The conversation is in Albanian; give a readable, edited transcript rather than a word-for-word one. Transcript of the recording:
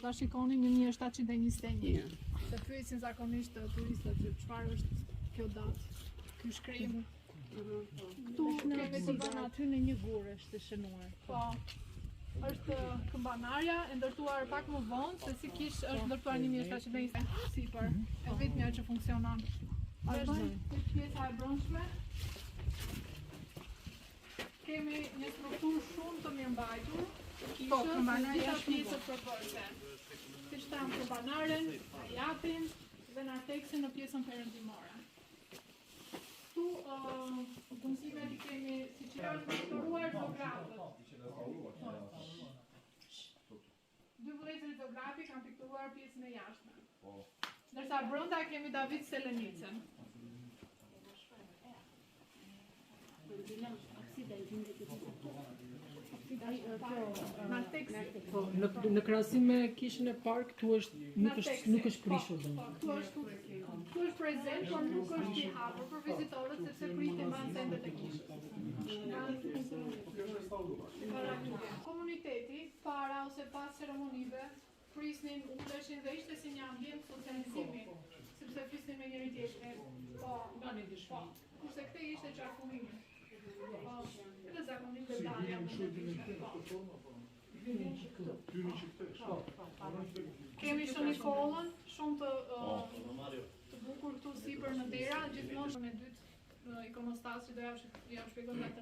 Do ta shikoni 1721. Se pyesin zakonisht turistët që çfarë është kjo datë, ky shkrim. Këtu kemi të bëna aty në një gurë është të shënuar. Po. Është këmbanarja e ndërtuar pak më vonë, se si kish është ndërtuar 1720 sipër. E vetmja që funksionon. Është pjesa e brendshme. Kemi një strukturë shumë të mirëmbajtur. Po, këmbanarja është pjesë përbërëse. Siç tham, këmbanaren, japin dhe narteksin në pjesën perëndimore. Këtu punësimet I kemi siç janë pikturuar zografët. Dy vëllezërit zografi kanë pikturuar pjesën e jashtme. Ndërsa brenda kemi David Selenicën. Në krahasim me kishën e park, këtu nuk është prishur. Këtu është prezent, por nuk është I hapur për vizitorët sepse pritin mban sendet e kishës. Komuniteti para ose pas ceremonive prisnin, uleshin dhe ishte si një ambient socializimi, sepse flisnin me njëri tjetrin. Po, kurse këte ishte qarkullimi. Edhe zakonisht dhe dalja Kemi shënikollën, shumë të bukur këtu sipër në dera, gjithmonë në dytë ikonostas që do ja shpjegoj nga të